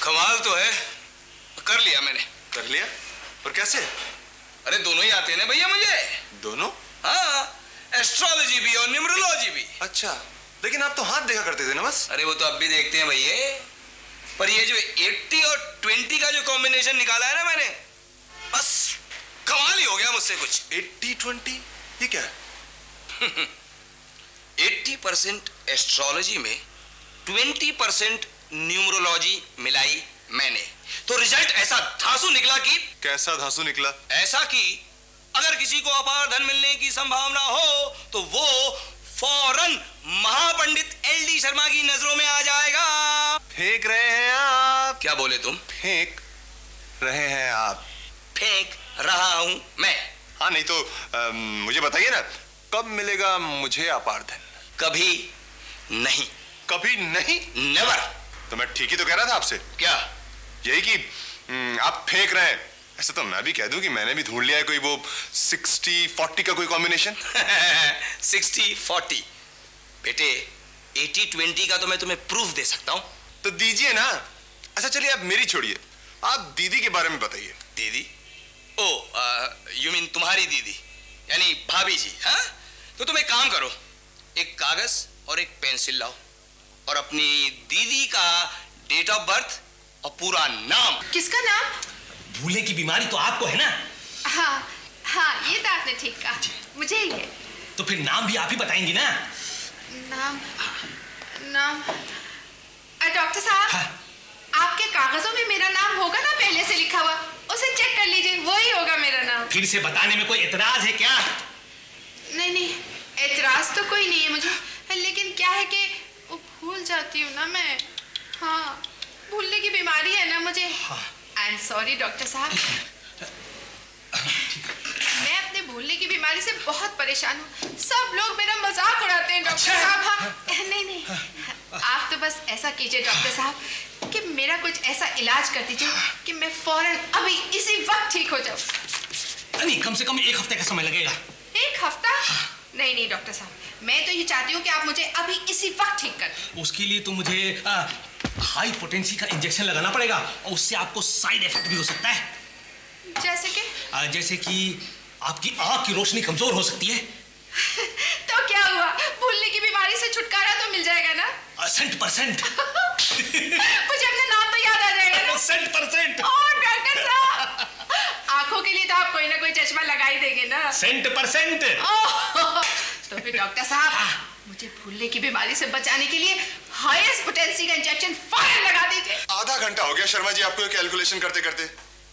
कमाल तो है, कर लिया मैंने। कर लिया? और कैसे? अरे दोनों ही आते हैं ना भैया मुझे। दोनों? हाँ, एस्ट्रोलॉजी भी और न्यूमरोलॉजी भी। अच्छा, लेकिन आप तो हाथ देखा करते थे ना बस। अरे वो तो अब भी देखते हैं भैया, पर ये जो 80 और 20 का जो कॉम्बिनेशन निकाला है ना मैंने, बस कमाल ही हो गया मुझसे कुछ। 80-20 ये क्या है? 80% एस्ट्रोलॉजी में 20% न्यूमरोलॉजी मिलाई मैंने, तो रिजल्ट ऐसा धांसू निकला कि। कैसा धांसू निकला? ऐसा कि अगर किसी को अपार धन मिलने की संभावना हो तो वो फौरन महापंडित एलडी शर्मा की नजरों में आ जाएगा। फेंक रहे हैं आप। क्या बोले तुम? फेंक रहे हैं आप? फेंक रहा हूं मैं। हाँ, नहीं तो मुझे बताइए ना, कब मिलेगा मुझे अपार धन? कभी नहीं। कभी नहीं? नेवर। तो मैं ठीक ही तो कह रहा था आपसे। क्या? यही कि आप फेंक रहे हैं। ऐसा तो मैं भी कह दूं कि मैंने भी ढूंढ लिया है कोई वो 60-40 का कोई कॉम्बिनेशन। 60-40 बेटे, 80-20 का तो मैं तुम्हें प्रूफ दे सकता हूं। तो दीजिए ना। अच्छा चलिए, आप मेरी छोड़िए, आप दीदी के बारे में बताइए। दीदी? ओ, यू मीन तुम्हारी दीदी, यानी भाभी जी। हाँ, तो तुम एक काम करो, एक कागज और एक पेंसिल लाओ और अपनी दीदी का डेट ऑफ बर्थ और पूरा नाम। किसका नाम? भूलने की बीमारी तो आपको है ना? हाँ हाँ, ये तो आपने ठीक कहा, मुझे ही है। तो फिर नाम भी आप ही बताएंगी ना? नाम नाम डॉक्टर साहब। हाँ। आपके कागजों में मेरा नाम होगा ना पहले से लिखा हुआ, उसे चेक कर लीजिए, वही होगा मेरा नाम। फिर से बताने में कोई एतराज है क्या? नहीं नहीं, एतराज तो कोई नहीं है मुझे, लेकिन क्या है कि वो भूल जाती हूँ ना मैं। हाँ, भूलने की बीमारी है ना मुझे। आई एम सॉरी डॉक्टर साहब, मैं अपने भूलने की बीमारी से बहुत परेशान हूँ। सब लोग मेरा मजाक उड़ाते हैं डॉक्टर साहब। हाँ, नहीं नहीं, आप तो बस ऐसा कीजिए डॉक्टर साहब कि मेरा कुछ ऐसा इलाज कर दीजिए कि मैं फौरन अभी इसी वक्त ठीक हो जाऊँ। नहीं, कम से कम 1 हफ्ते का समय लगेगा। 1 हफ्ता? नहीं नहीं डॉक्टर साहब, मैं तो ये चाहती हूँ कि आप मुझे अभी इसी वक्त ठीक कर दें। उसके लिए तो मुझे हाई पोटेंसी का इंजेक्शन लगाना पड़ेगा और उससे आपको साइड इफेक्ट भी हो सकता है। जैसे कि आपकी आंख की रोशनी कमजोर हो सकती है। तो क्या हुआ, भूलने की बीमारी से छुटकारा तो मिल जाएगा ना? 100%। मुझे अपना नाम तो याद आ जाएगा ना? 100%। ओह डॉक्टर साहब, आंखों के लिए तो आप कोई ना कोई चश्मा लगा ही देंगे ना? 100%। तो फिर डॉक्टर साहब, मुझे भूलने की बीमारी से बचाने के लिए हाईएस्ट पोटेंसी का इंजेक्शन फौरन लगा दीजिए। आधा घंटा हो गया शर्मा जी आपको ये कैलकुलेशन करते करते।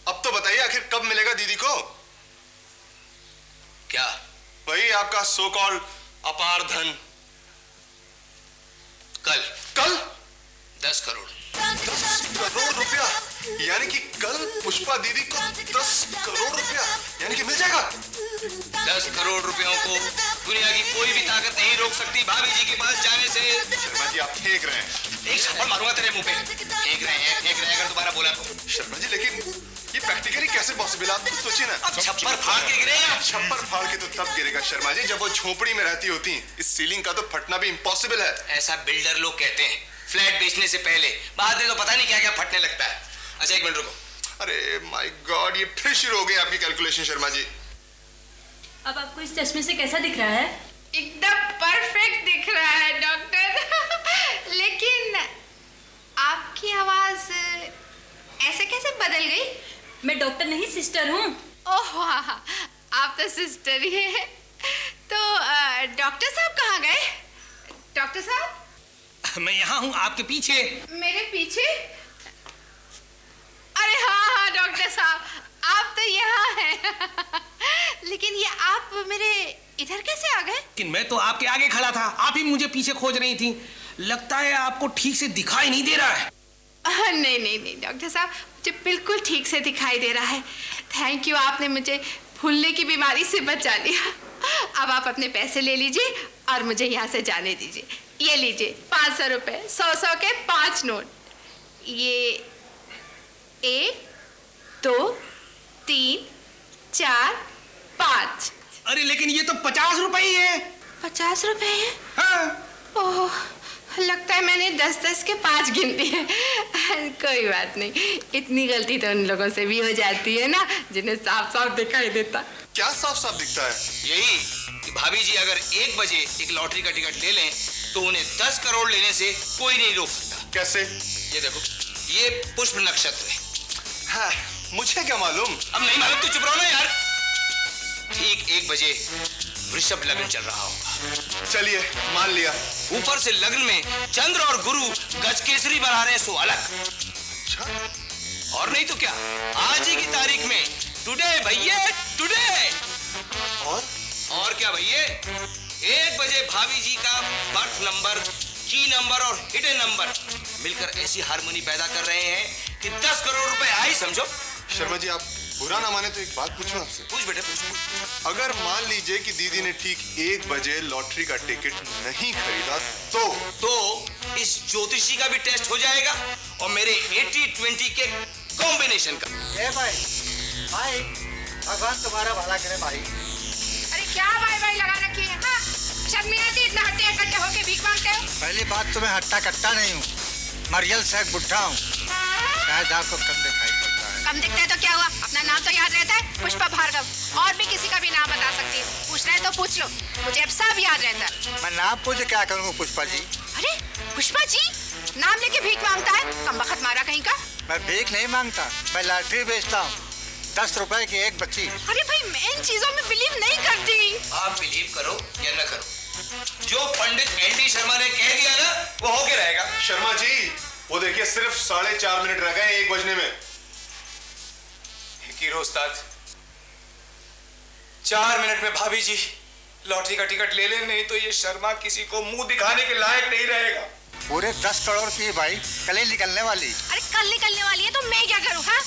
अब तो बताइए आखिर कब मिलेगा दीदी को? क्या? वही आपका सो कॉल्ड अपार धन। कल। कल? 10 करोड़। 10 करोड़ रुपया? यानी कि कल पुष्पा दीदी को 10 करोड़ रुपया यानी कि मिल जाएगा? 10 करोड़ रुपयों को दुनिया की कोई भी ताकत नहीं रोक सकती भाभी जी के पास जाने से। शर्मा जी आप फेंक रहे हैं। एक थप्पड़ मारूंगा तेरे मुंह पे। फेंक रहे हैं अगर दोबारा बोला तो। शर्मा जी लेकिन ये प्रैक्टिकली कैसे पॉसिबल? आप खुद सोचिए ना। अब छप्पर फाड़ के गिरे आप। छप्पर फाड़ के तो तब गिरेगा शर्मा जी जब वो झोपड़ी में रहती होती। इस सीलिंग का तो फटना भी इम्पॉसिबल है। ऐसा बिल्डर लोग कहते हैं फ्लैट बेचने से पहले, बाद में तो पता नहीं क्या क्या फटने लगता है। अच्छा 1 मिनट रुको। अरे माय गॉड, ये फिर शुरू हो गई आपकी कैलकुलेशन शर्मा जी। अब आपको इस चश्मे से कैसा दिख रहा है? एकदम परफेक्ट दिख रहा है डॉक्टर। लेकिन आपकी आवाज ऐसे कैसे बदल गई? मैं डॉक्टर नहीं, सिस्टर हूँ। ओह हाँ, आप तो सिस्टर ही है। तो डॉक्टर साहब कहाँ गए? डॉक्टर साहब? मैं यहाँ हूँ आपके पीछे। मेरे पीछे? अरे हाँ हाँ डॉक्टर साहब, आप तो यहाँ हैं। लेकिन ये आप मेरे इधर कैसे आ गए? लेकिन मैं तो आपके आगे खड़ा था, आप ही मुझे पीछे खोज रही थी। लगता है आपको ठीक से दिखाई नहीं दे रहा है। नहीं नहीं नहीं डॉक्टर साहब, मुझे बिल्कुल ठीक से दिखाई दे रहा है। थैंक यू, आपने मुझे भूलने की बीमारी से बचा लिया। अब आप अपने पैसे ले लीजिए और मुझे यहाँ से जाने दीजिए। ये लीजिए 500 रुपए, 100 के 5 नोट। ये 1 2 3 4 5। अरे लेकिन ये तो 50 रुपए ही है। 50 रुपए है? हाँ। ओह लगता है मैंने 10-10 के 5 गिन दिए। कोई बात नहीं, इतनी गलती तो उन लोगों से भी हो जाती है ना जिन्हें साफ साफ दिखाई देता। क्या साफ साफ दिखता है? यही कि भाभी जी अगर 1 बजे एक लॉटरी का टिकट ले लें तो उन्हें 10 करोड़ लेने से कोई नहीं रोक सकता। कैसे? ये देखो, ये पुष्प नक्षत्र है। हाँ, मुझे क्या मालूम? अब नहीं मालूम तो चुप रहो ना यार। ठीक 1 बजे वृषभ लग्न चल रहा होगा। चलिए, मान लिया। ऊपर से लग्न में चंद्र और गुरु गजकेसरी बना रहे हैं, सो अलग। और नहीं तो क्या, आज ही की तारीख में टुडे भैया टुडे। और क्या भैया, 1 बजे भाभी जी का बर्थ नंबर, की नंबर और हिडन नंबर मिलकर ऐसी हारमोनी पैदा कर रहे हैं कि 10 करोड़ रुपए आई समझो। शर्मा जी, आप बुरा ना माने तो एक बात पूछूं आपसे? पूछ बेटे पूछ। अगर मान लीजिए कि दीदी ने ठीक 1 बजे लॉटरी का टिकट नहीं खरीदा तो इस ज्योतिषी का भी टेस्ट हो जाएगा और मेरे 80-20 के कॉम्बिनेशन का। ए भाई भगवान तुम्हारा भला करे भाई। अरे क्या भाई भाई लगा रखी है? हाँ, शर्म नहीं आती इतना हट्टे इकट्ठे होके भीख मांगते हो? पहली बात तो मैं हट्टा कट्टा नहीं हूँ, मरियल से एक बुढ़ा हूँ। शायद आपको कम दिखाई पड़ता है। कम दिखता है तो क्या हुआ, अपना नाम तो याद रहता है, पुष्पा भार्गव। और भी किसी का भी नाम बता सकती हूँ, पूछना है तो पूछ लो, मुझे अब सब याद रहता है। मैं नाम पूछ क्या करूँगा पुष्पा जी? अरे पुष्पा जी नाम लेके भीख मांगता है, कमबख्त मारा कहीं का। मैं भीख नहीं मांगता, मैं लॉटरी बेचता हूँ, 10 रुपए की एक बच्ची। अरे भाई मैं इन चीजों में बिलीव नहीं करती। आप बिलीव करो या न करो, जो पंडित एनडी शर्मा ने कह दिया ना वो होके रहेगा। शर्मा जी, वो देखिए सिर्फ 4.5 मिनट रह गए 1 बजने में। हीरो उस्ताद, 4 मिनट में भाभी जी लॉटरी का टिकट ले ले, नहीं तो ये शर्मा किसी को मुंह दिखाने के लायक नहीं रहेगा। पूरे 10 करोड़ की भाई, कल ही निकलने वाली। अरे कल निकलने वाली है तो मैं क्या करूँ? हाँ,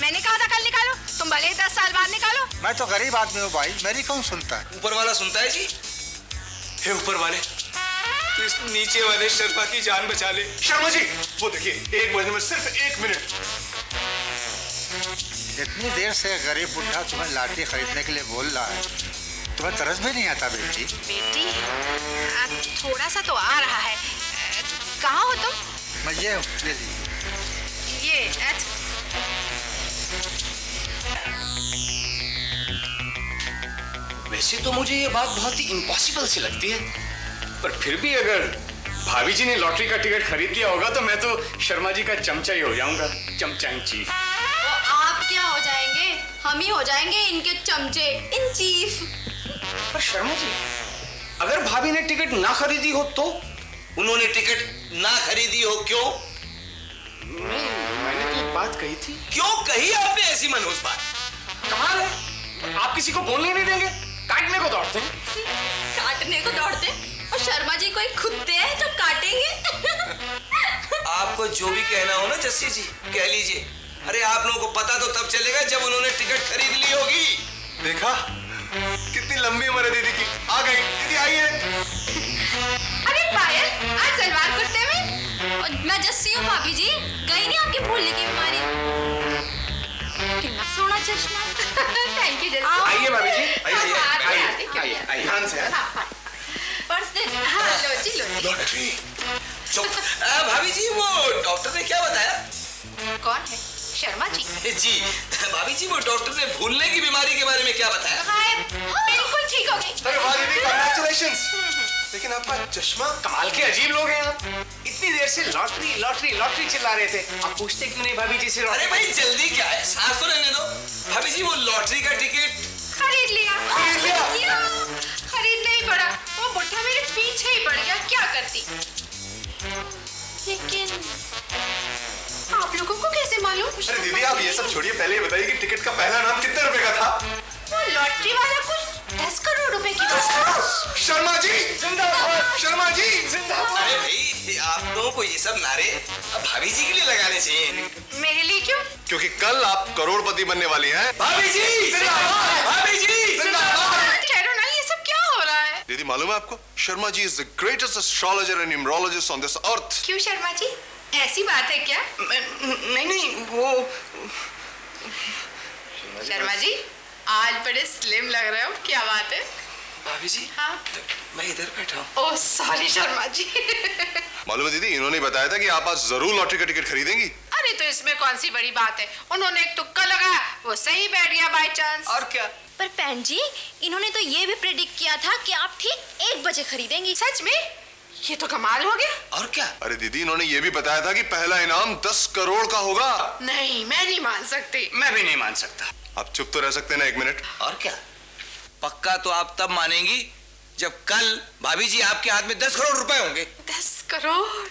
मैंने कहा था कल निकालो, तुम भले ही 10 साल बाद निकालो। मैं तो गरीब आदमी हूँ भाई, मेरी कौन सुनता है? ऊपर वाला सुनता है जी। हे ऊपर वाले, तो इस नीचे वाले शर्मा की जान बचा ले। शर्मा जी, वो देखिए 1 बजने में सिर्फ 1 मिनट। इतनी देर से गरीब बुढ़ा तुम्हें लॉटरी खरीदने के लिए बोल रहा है, तुम्हें तरस भी नहीं आता बेटी? बेटी थोड़ा सा तो आ रहा है। कहाँ हो तुम? मैं ये हूँ, ले लीजिए। ये अच्छा। वैसे तो मुझे ये बात बहुत ही इम्पॉसिबल सी लगती है, पर फिर भी अगर भाभी जी ने लॉटरी का टिकट खरीद लिया होगा तो मैं तो शर्मा जी का चमचा ही हो जाऊंगा, चमचा इन चीफ। तो आप क्या हो जाएंगे? हम ही हो जाएंगे इनके चमचे, इन चीफ। पर शर्मा जी, अगर भाभी ने टिकट ना खरीदी हो तो? उन्होंने टिकट ना खरीदी हो क्यों? नहीं, मैंने तो एक बात कही थी। क्यों कही आपने ऐसी मनहूस बात? कमाल है, आप किसी को बोलने नहीं देंगे, काटने को दौड़ते हैं। काटने को दौड़ते और शर्मा जी कोई कुत्ते हैं जो काटेंगे। आपको जो भी कहना हो ना जस्सी जी कह लीजिए। अरे आप लोगों को पता तो तब चलेगा जब उन्होंने टिकट खरीद ली होगी। देखा कितनी लंबी उम्र है दीदी की। आ गई दीदी, आई है। अरे पायल, आज सलवार कुर्ते में। और मैं जस्सी हूँ भाभी जी, गई नहीं आपकी भूलने की बीमारी। कितना सोना चश्मा। Thank you Jassi. आइए भाभी जी, आइए। ध्यान से। पर्स दे। हाँ लो जी लो जी। लॉटरी। चुप। भाभी जी वो डॉक्टर ने क्या बताया? कौन है? शर्मा जी। जी भाभी जी, वो डॉक्टर ने भूलने की बीमारी के बारे में क्या बताया? बिल्कुल ठीक हो गई। अरे वाह दीदी, कांग्रेचुलेशंस। लेकिन आपका चश्मा। कमाल के अजीब लोग हैं आप। इतनी देर से लॉटरी लॉटरी लॉटरी चिल्ला रहे थे, आप पूछते क्यों नहीं भाभी जी से? अरे भाई जल्दी क्या है, सांस तो लेने दो। भाभी जी वो लॉटरी का टिकट खरीद लिया। खरीद लिया? खरीदना ही पड़ा, वो बुढ़ा मेरे पीछे ही पड़ गया, क्या करती। लेकिन आप लोगों को कैसे मालूम? अरे दीदी, आप ये सब छोड़िए, पहले ये बताइए कि टिकट का पहला नाम कितने रुपए का था? वो लॉटरी वाला कुछ 10 करोड़ रुपए की। शर्मा जी जिंदाबाद, शर्मा जी जिंदाबाद। अरे भाई आप लोगों को ये सब नारे अब भाभी जी के लिए लगाने चाहिए। मेरे लिए क्यों? क्योंकि कल आप करोड़पति बनने वाली हैं। भाभी जी जिंदाबाद, भाभी जी जिंदाबाद। ठहरो ना, ये सब क्या हो रहा है? दीदी मालूम है आपको, Sharma ji is the greatest astrologer and numerologist on this earth. क्यों शर्मा जी, ऐसी बात है क्या? नहीं वो शर्मा जी आज बड़े स्लिम लग रहे हो, क्या बात है? भाभी जी हाँ मैं इधर बैठा हूँ। Oh sorry Sharma ji. मालूम है दीदी, इन्होंने बताया था कि आप आज जरूर लॉटरी का टिकट खरीदेंगी। अरे तो इसमें कौन सी बड़ी बात है, उन्होंने एक तुक्का लगाया, वो सही बैठ गया बाय चांस। और क्या? पर बहन जी, इन्होंने तो ये भी प्रेडिक्ट किया था कि आप ठीक 1 बजे खरीदेंगी। सच में? ये तो कमाल हो गया। और क्या? अरे दीदी, इन्होंने ये भी बताया था कि पहला इनाम 10 करोड़ का होगा। नहीं मैं नहीं मान सकती। मैं भी नहीं मान सकता। आप चुप तो रह सकते हैं ना 1 मिनट? और क्या? पक्का तो आप तब मानेंगी जब कल भाभी जी आपके हाथ में 10 करोड़ रुपए होंगे। 10 करोड़?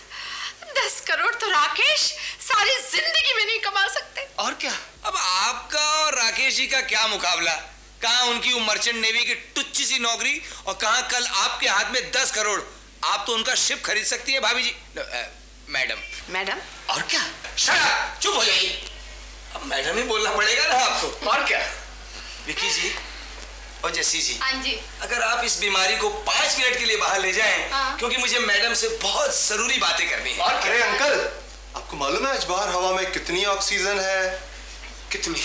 10 करोड़ तो राकेश सारी जिंदगी में नहीं कमा सकते। और क्या? अब आपका और राकेश जी का क्या मुकाबला? कहाँ उनकी मर्चेंट नेवी की टुच्ची सी नौकरी और कहाँ कल आपके हाथ में 10 करोड़। आप तो उनका शिप खरीद सकती है भाभी जी। मैडम। मैडम? और क्या? Shut up! चुप हो जाइए। अब मैडम ही बोलना पड़ेगा ना आपको। और क्या? विकी जी और जैसी जी, हाँ जी। अगर आप इस बीमारी को 5 मिनट के लिए बाहर ले जाएं, हाँ। क्योंकि मुझे मैडम से बहुत जरूरी बातें करनी है। और अरे अंकल, आपको मालूम है आज बाहर हवा में कितनी ऑक्सीजन है? कितनी?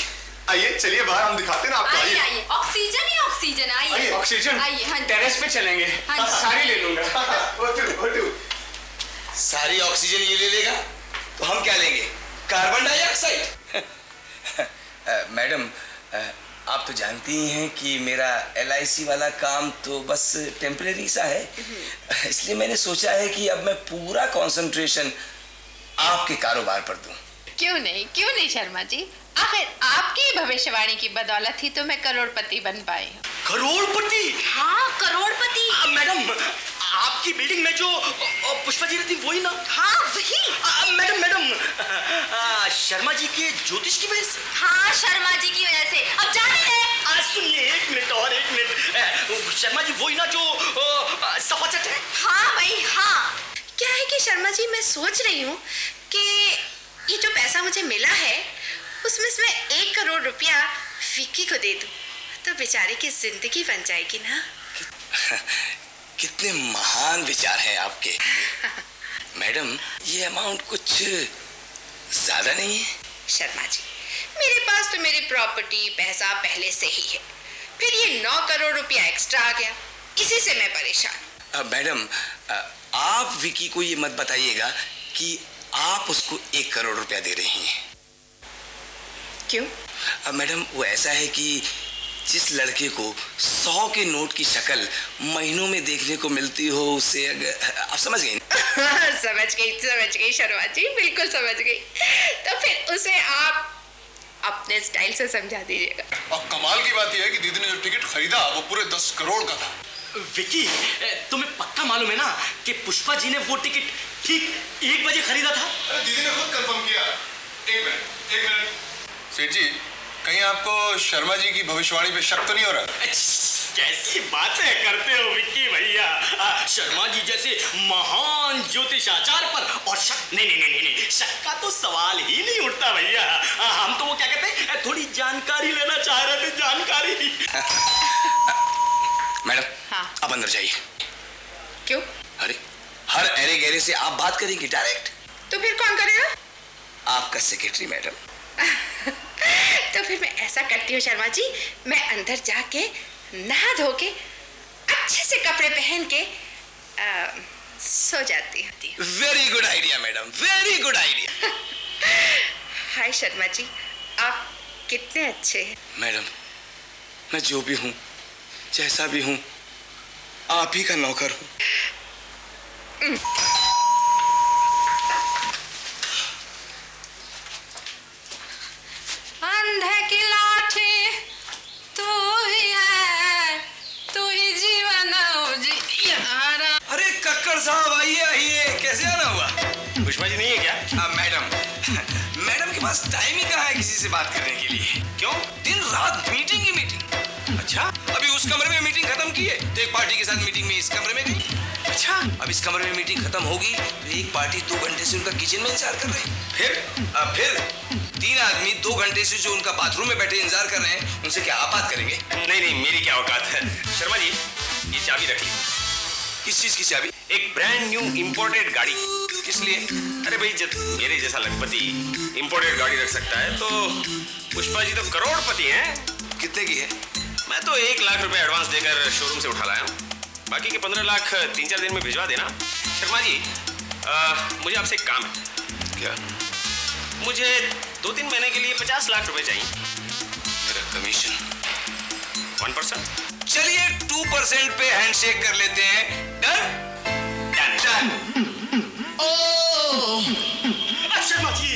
आइए चलिए बाहर, हम दिखाते हैं ना आपको। आइए आइए, ऑक्सीजन ही ऑक्सीजन। आइए ऑक्सीजन आइए। हाँ जी। टेरेस पे चलेंगे, हाँ जी। सारी ले लूंगा। सारी ऑक्सीजन ये ले लेगा तो हम क्या लेंगे? Carbon dioxide. मैडम, आप तो जानती ही हैं कि मेरा LIC वाला काम तो बस टेम्परेरी सा है, इसलिए मैंने सोचा है कि अब मैं पूरा कंसंट्रेशन आपके कारोबार पर दूं। क्यों नहीं शर्मा जी, आखिर आपकी भविष्यवाणी की बदौलत ही तो मैं करोड़पति बन पाई हूँ। करोड़पति? हाँ, करोड़पति। मैडम, आपकी बिल्डिंग में जो पुष्पा जी रहती वही ना? हाँ वही। मैडम, शर्मा जी के ज्योतिष की वजह से? हाँ, शर्मा जी की वजह से। अब जाने दे। सुनिए, 1 मिनट और 1 मिनट। शर्मा जी वही ना जो सफाचट है? हाँ भाई हाँ। क्या है कि शर्मा जी, मैं सोच रही हूँ कि ये जो पैसा मुझे मिला है उसमें से मैं 1 करोड़ रुपया विक्की को दे दूँ तो बेचारे की जिंदगी बन जाएगी ना। कितने महान विचार हैं आपके। मैडम, ये अमाउंट कुछ ज्यादा नहीं है? शर्मा जी, मेरे पास तो मेरी प्रॉपर्टी पैसा पहले से ही है, फिर ये 9 करोड़ रुपया एक्स्ट्रा आ गया, इसी से मैं परेशान। मैडम, आप विकी को ये मत बताइएगा कि आप उसको 1 करोड़ रुपया दे रही हैं। क्यों? मैडम, वो ऐसा है कि जिस लड़के को 100 के नोट की शक्ल महीनों में देखने को मिलती हो उसे, अगर आप समझ गई? समझ गई शर्मा जी, बिल्कुल समझ गई। तो फिर उसे आप अपने स्टाइल से समझा दीजिएगा। और कमाल की बात यह है कि दीदी ने जो टिकट खरीदा वो पूरे 10 करोड़ का था। विकी, तुम्हें पक्का मालूम है ना कि पुष्पा जी ने वो टिकट ठीक 1 बजे खरीदा था? अरे दीदी ने खुद कंफर्म किया। 1 मिनट। सेठ जी, कहीं आपको शर्मा जी की भविष्यवाणी पे शक तो नहीं हो रहा? कैसी बातें करते हो विक्की भैया। शर्मा जी जैसे महान ज्योतिषाचार्य पर और शक नहीं, शक का तो सवाल ही नहीं उठता भैया। हम तो वो क्या कहते हैं, थोड़ी जानकारी लेना चाह रहे थे, जानकारी। मैडम, हाँ। अब अंदर जाइए। क्यों? अरे, हर एरे गहरे से आप बात करेंगी डायरेक्ट? तो फिर कौन करेगा? आपका सेक्रेटरी मैडम। तो फिर मैं ऐसा करती हूँ शर्मा जी, मैं अंदर जाके नहा धो के अच्छे से कपड़े पहन के सो जाती हूँ। Very good idea madam, very good idea. Hi Sharma ji, आप कितने अच्छे हैं। मैडम, मैं जो भी हूँ, जैसा भी हूँ, आप ही का नौकर हूँ। अंधे की लाठी तू ही है, तू ही जीवन उजियारा। अरे कक्कड़ साहब, आइए, कैसे आना हुआ? पुष्पा जी नहीं है क्या? मैडम, मैडम के पास टाइम ही कहाँ है किसी से बात करने के लिए? क्यों? दिन रात मीटिंग ही मीटिंग। अच्छा, अभी उस कमरे में मीटिंग खत्म की है तो एक पार्टी के साथ मीटिंग में इस कमरे में गई। अच्छा, अब इस कमरे में मीटिंग खत्म होगी तो एक पार्टी 2 घंटे से उनका किचन में इंतजार कर रहे हैं। फिर 3 आदमी 2 घंटे से जो उनका बाथरूम में बैठे इंतजार कर रहे हैं, उनसे क्या आप बात करेंगे? नहीं, मेरी क्या औकात है। शर्मा जी, ये चाबी रख ली। किस चीज की चाबी? एक ब्रांड न्यू इंपोर्टेड गाड़ी। किस लिए? अरे भाई, जब मेरे जैसा लखपति इंपोर्टेड गाड़ी रख सकता है तो पुष्पा जी तो करोड़पति हैं। कितने की है? मैं तो 1 लाख रुपए एडवांस देकर शोरूम से उठा लाया हूँ। बाकी के 15 लाख 3-4 दिन में भिजवा देना। शर्मा जी, मुझे आपसे एक काम है। क्या? मुझे 2-3 महीने के लिए 50 लाख रुपए चाहिए। मेरा कमीशन 1%? चलिए 2% पे हैंडशेक कर लेते हैं। डन? डन। शर्मा जी,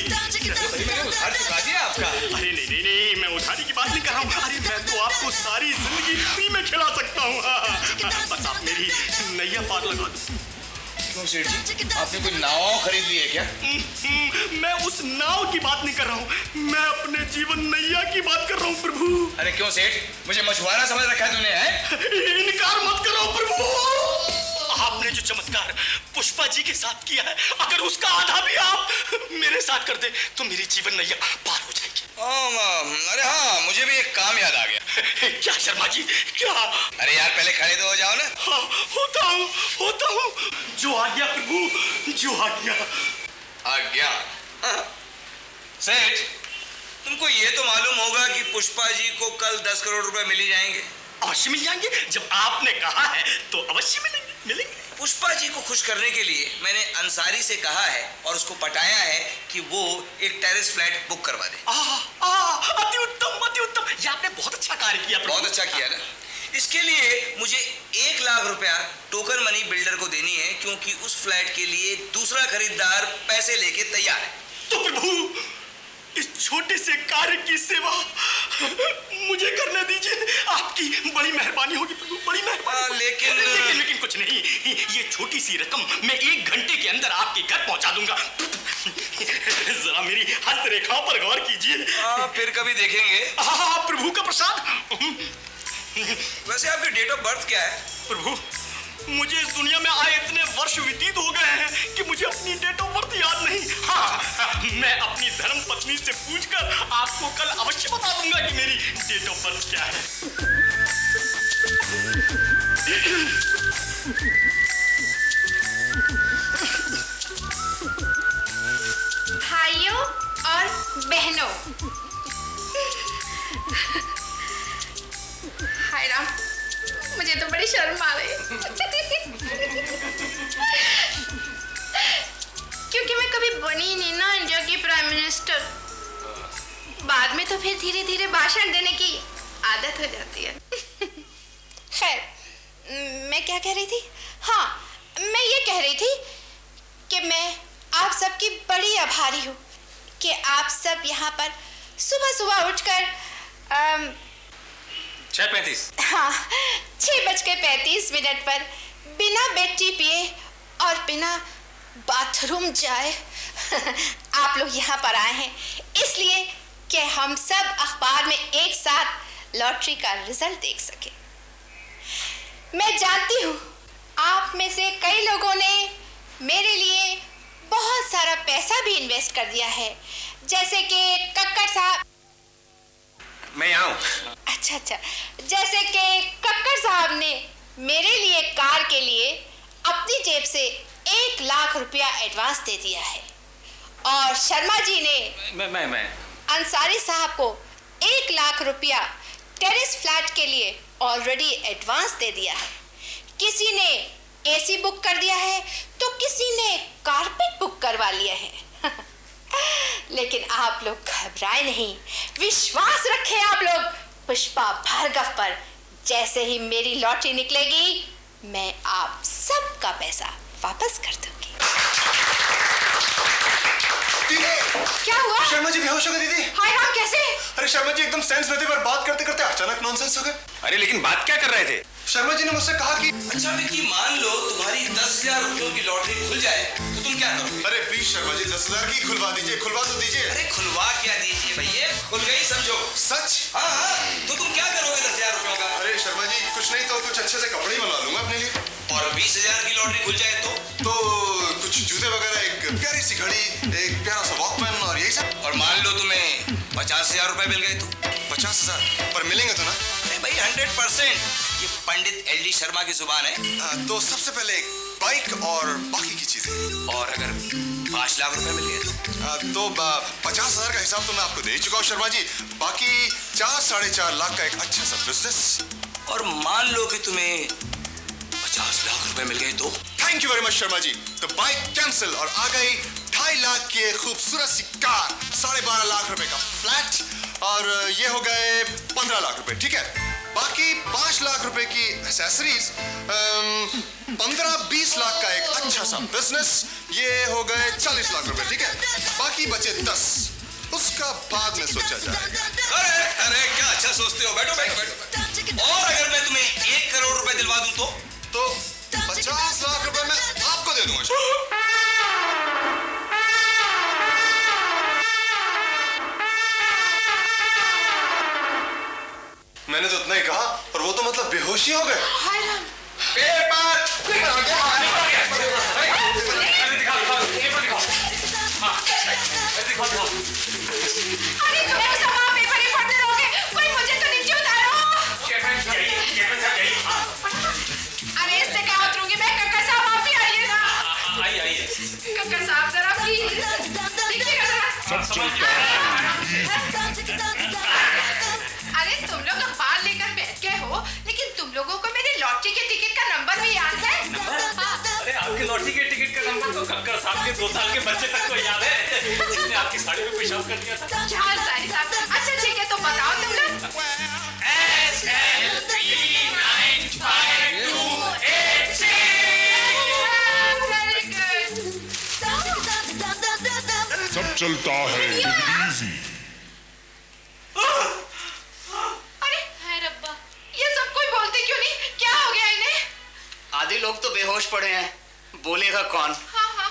मैंने उधार चुका दिया आपका। अरे नहीं, मैं उधारी की बात नहीं कर रहा हूँ। अरे मैं तो आपको सारी जिंदगी फ्री में खिला सकता हूँ। बस आप मेरी नैया पार लगा दो। क्यों सेठ जी, आपने कोई नाव खरीद ली है क्या? मैं उस नाव की बात नहीं कर रहा हूँ, मैं अपने जीवन नैया की बात कर रहा हूँ प्रभु। अरे क्यों सेठ, मुझे मछुआरा समझ रखा है तूने, है? इनकार मत करो प्रभु। आपने जो चमत्कार पुष्पा जी के साथ किया है, अगर उसका आधा भी आप मेरे साथ कर दे तो मेरी जीवन नैया पार हो जाएगी। अरे हाँ, मुझे भी एक काम याद आ गया। क्या शर्मा जी, क्या? अरे यार, पहले खड़े तो हो जाओ ना। हाँ, होता हूँ। जो आज्ञा प्रभु, जो आज्ञा। आज्ञा? सेठ, तुमको ये तो मालूम होगा कि पुष्पा जी को कल 10 करोड़ रुपए मिल ही जाएंगे। अवश्य मिल जाएंगे, जब आपने कहा है तो अवश्य मिलेंगे। पुष्पा जी को खुश करने के लिए मैंने अंसारी से कहा है और उसको पटाया है कि वो एक टेरेस फ्लैट बुक करवा दे। अति उत्तम। ये आपने बहुत अच्छा कार्य किया। बहुत अच्छा किया ना। इसके लिए मुझे 1 लाख रुपया टोकन मनी बिल्डर को देनी है, क्योंकि उस फ्लैट के लिए दूसरा खरीदार पैसे लेके तैयार है। तो प्रभु, इस छोटे से कार्य की सेवा मुझे करने दीजिए। आपकी बड़ी मेहरबानी होगी प्रभु, बड़ी मेहरबानी। लेकिन कुछ नहीं, ये छोटी सी रकम मैं 1 घंटे के अंदर आपके घर पहुंचा दूंगा। जरा मेरी हस्तरेखाओं पर गौर कीजिए। फिर कभी देखेंगे। प्रभु का प्रसाद। वैसे आपकी डेट ऑफ बर्थ क्या है? प्रभु, मुझे इस दुनिया में आए इतने वर्ष व्यतीत हो गए हैं कि मुझे अपनी डेट ऑफ बर्थ याद नहीं। हाँ, मैं अपनी धर्म पत्नी से पूछकर आपको कल अवश्य बता दूंगा कि मेरी डेट ऑफ बर्थ क्या है। भाइयों और बहनों, हाय राम, मुझे तो बड़ी शर्म आ रही है। क्योंकि मैं कभी बनी नहीं ना इंडिया की प्राइम मिनिस्टर। बाद में तो फिर धीरे धीरे भाषण देने की आदत हो जाती है। खैर, मैं क्या कह रही थी? हाँ, मैं ये कह रही थी कि मैं आप सबकी बड़ी आभारी हूँ कि आप सब यहाँ पर सुबह सुबह उठकर 6:35। हाँ, 6:35 पर बिना बेड टी पिए और बिना बाथरूम जाए आप लोग यहाँ पर आए हैं, इसलिए कि हम सब अखबार में एक साथ लॉटरी का रिजल्ट देख सके। मैं जानती हूँ आप में से कई लोगों ने मेरे लिए बहुत सारा पैसा भी इन्वेस्ट कर दिया है, जैसे कि कक्कड़ साहब। मैं यहाँ हूँ। अच्छा, जैसे कि कक्कड़ साहब ने मेरे लिए कार के लिए अपनी जेब से 1 लाख रुपया एडवांस दे दिया है, और शर्मा जी ने मैं अंसारी साहब को 1 लाख रुपया टेरेस फ्लैट के लिए ऑलरेडी एडवांस दे दिया है। किसी ने एसी बुक कर दिया है तो किसी ने कारपेट बुक करवा लिया है। लेकिन आप लोग घबराए नहीं, विश्वास रखें आप लोग पुष्पा भार्गव पर। जैसे ही मेरी लॉटरी निकलेगी, मैं आप सबका पैसा वापस कर दूंगी। क्या हुआ? शर्मा जी बेहोश हो गए दीदी। हाय राम, कैसे? अरे शर्मा जी एकदम सेंस में थे, पर बात करते करते अचानक नॉनसेंस हो गए। अरे लेकिन बात क्या कर रहे थे? शर्मा जी ने मुझसे कहा कि अच्छा विक्की, मान लो तुम्हारी 10,000 रुपयों की लॉटरी खुल जाए तो तुम क्या करोगे? अरे प्लीज शर्मा जी 10,000 की खुलवा दीजिए, खुलवा तो दीजिए। अरे खुलवा क्या दीजिए भैया, खुल गई समझो। सच? हाँ, तो तुम क्या करोगे 10,000 रुपयों का? अरे शर्मा जी कुछ नहीं तो कुछ अच्छे से कपड़े ही बनवा लूंगा अपने लिए। और 20,000 की लॉटरी खुल जाए तो कुछ जूते वगैरह, एक प्यारी सी घड़ी, एक प्यारा सा वॉकमैन और यही सब। और मान लो तुम्हें 50,000 रुपए मिल गए तो? 50,000 पर मिलेंगे तो ना? अरे भाई 100%, ये पंडित LD शर्मा की जुबान है। तो सबसे पहले एक बाइक और बाकी की चीजें। और अगर 5 लाख रुपए मिल गए। तो 50,000 का हिसाब तो मैं आपको दे ही चुका हूँ शर्मा जी। बाकी 4-4.5 लाख का एक अच्छा सा बिजनेस। और मान लो कि तुम्हें 50 लाख रुपए मिल गए तो? Thank you very much Sharma ji. तो बाइक कैंसिल और आ गई 2.5 लाख की एक खूबसूरत सी कार, 12.5 लाख रुपए का फ्लैट और ये हो गए 15 लाख रुपए, ठीक है। बाकी 5 लाख रुपए की एक्सेसरीज, 15-20 लाख का एक अच्छा सा बिजनेस, ये हो गए 40 लाख रुपए, ठीक है। बाकी बचे 10, उसका बाद में सोचा जाएगा। अरे अरे क्या अच्छा सोचते हो, बैठो बैठो बैठो। और अगर मैं तुम्हें 1 करोड़ रुपए दिलवा दूं तो 50 लाख रुपए मैं आपको दे दूंगा। मैंने तो उतना ही कहा और वो तो मतलब बेहोशी हो गए। अरे तुम्हें सब आप पेपर ही पढ़ते रहोगे, कोई मुझे तो नीचे उतारो। अरे इससे क्या उतरूंगी मैं? कक्कर साहब आप ही आइए ना। आइए। कक्कर साहब जरा प्लीज देखिएगा जरा। अरे तुम लोग अखबार लेकर बैठ गए हो, लेकिन तुम लोगों को मेरी लॉटरी के टिकट का नंबर भी याद है? अरे आपकी लॉटरी के टिकट का नंबर तो कक्कर साहब के 2 साल के बच्चे तक को याद है, जिसने आपकी साड़ी में पेशाब कर दिया था। झाल सारी साहब। अच्छा ठीक है, तो बताओ तुम लोग। सब चलता है इजी। अरे हाय रब्बा, ये सब कोई बोलते क्यों नहीं? क्या हो गया इन्हें? आधे लोग तो बेहोश पड़े हैं, बोलेगा कौन? हाँ।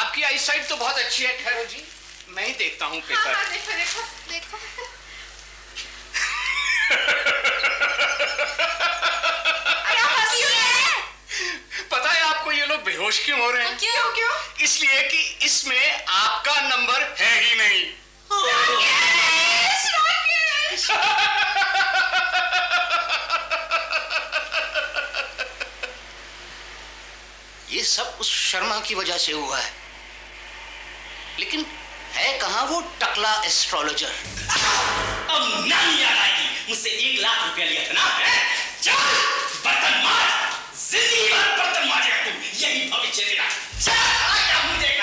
आपकी आई साइट तो बहुत अच्छी है। ठहरो जी, मैं ही देखता हूँ पेपर। हाँ, देखो। अरे आप हंस क्यों रहे हैं? पता है आपको ये लोग बेहोश क्यों हो रहे हैं? क्यों? इसलिए कि इसमें आपका नंबर है ही नहीं। राकेश! ये सब उस शर्मा की वजह से हुआ है, लेकिन है कहाँ वो टकला एस्ट्रोलॉजर? अब नानी याद आएगी, मुझसे 1 लाख रुपया लिया था ना? चल बर्तन मार, जिंदगी भर बर्तन मारेगा तू, यही भविष्य तेरा। चल आया हूँ देख।